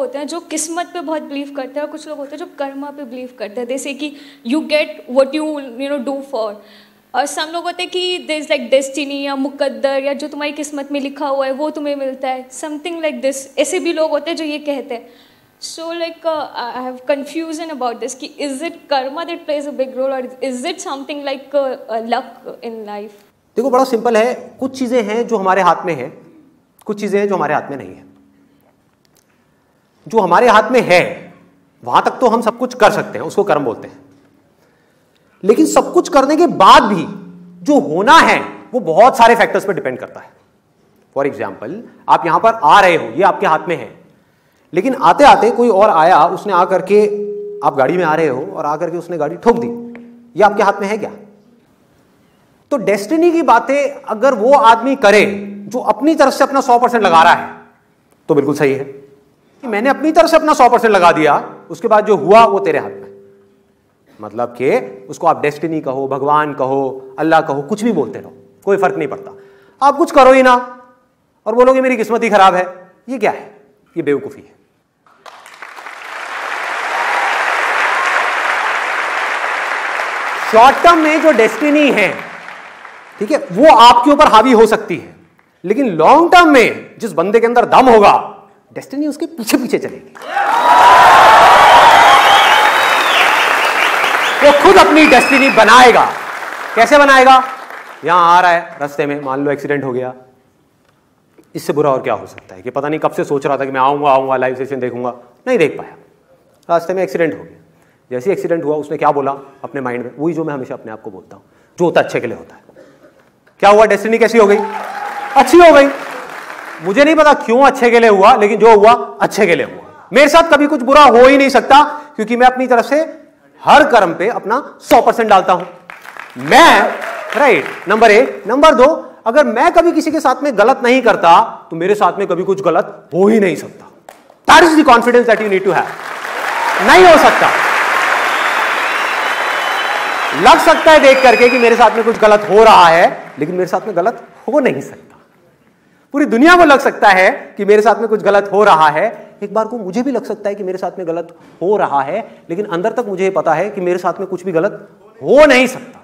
होते हैं जो किस्मत पे बहुत बिलीव करते हैं और कुछ लोग होते हैं जो कर्मा पे बिलीव करते हैं, जैसे कि you get what you do for. और सम लोग होते हैं कि देयर इज लाइक डेस्टिनी या मुकद्दर या जो तुम्हारी किस्मत में लिखा हुआ है वो तुम्हें मिलता है, समथिंग लाइक दिस। ऐसे भी लोग होते हैं जो ये कहते हैं। So like I have confusion about this कि is it karma that plays a big role और is it something like luck in life? देखो बड़ा सिंपल है, कुछ चीजें हैं जो हमारे हाथ में है, कुछ चीजें हैं जो हमारे हाथ में नहीं है। जो हमारे हाथ में है वहां तक तो हम सब कुछ कर सकते हैं, उसको कर्म बोलते हैं। लेकिन सब कुछ करने के बाद भी जो होना है वो बहुत सारे फैक्टर्स पर डिपेंड करता है। फॉर एग्जाम्पल, आप यहां पर आ रहे हो, ये आपके हाथ में है, लेकिन आते आते कोई और आया, उसने आकर के, आप गाड़ी में आ रहे हो और आकर के उसने गाड़ी ठोक दी, ये आपके हाथ में है क्या? तो डेस्टिनी की बातें अगर वो आदमी करे जो अपनी तरफ से अपना 100% लगा रहा है तो बिल्कुल सही है कि मैंने अपनी तरफ से अपना 100% लगा दिया, उसके बाद जो हुआ वो तेरे हाथ में। मतलब कि उसको आप डेस्टिनी कहो, भगवान कहो, अल्लाह कहो, कुछ भी बोलते रहो, कोई फर्क नहीं पड़ता। आप कुछ करो ही ना और बोलोगे मेरी किस्मत ही खराब है, ये क्या है? ये बेवकूफी है। शॉर्ट टर्म में जो डेस्टिनी है, ठीक है, वो आपके ऊपर हावी हो सकती है, लेकिन लॉन्ग टर्म में जिस बंदे के अंदर दम होगा, डेस्टिनी उसके पीछे पीछे चलेगी। वो खुद अपनी डेस्टिनी बनाएगा। कैसे बनाएगा? यहां आ रहा है, रास्ते में मान लो एक्सीडेंट हो गया, इससे बुरा और क्या हो सकता है कि पता नहीं कब से सोच रहा था कि मैं आऊंगा लाइव सेशन देखूंगा, नहीं देख पाया, रास्ते में एक्सीडेंट हो गया। जैसे एक्सीडेंट हुआ उसने क्या बोला अपने माइंड में? वही जो मैं हमेशा अपने आप को बोलता हूं, जो होता अच्छे के लिए होता है। क्या हुआ? डेस्टिनी कैसी हो गई? अच्छी हो गई। मुझे नहीं पता क्यों अच्छे के लिए हुआ, लेकिन जो हुआ अच्छे के लिए हुआ। मेरे साथ कभी कुछ बुरा हो ही नहीं सकता, क्योंकि मैं अपनी तरफ से हर कर्म पे अपना 100% डालता हूं। मैं राइट, नंबर 1। नंबर 2, अगर मैं कभी किसी के साथ में गलत नहीं करता तो मेरे साथ में कभी कुछ गलत हो ही नहीं सकता। That is the confidence that you need to have. नहीं हो सकता। लग सकता है देख करके कि मेरे साथ में कुछ गलत हो रहा है, लेकिन मेरे साथ में गलत हो नहीं सकता। पूरी दुनिया को लग सकता है कि मेरे साथ में कुछ गलत हो रहा है, एक बार को मुझे भी लग सकता है कि मेरे साथ में गलत हो रहा है, लेकिन अंदर तक मुझे पता है कि मेरे साथ में कुछ भी गलत हो नहीं सकता।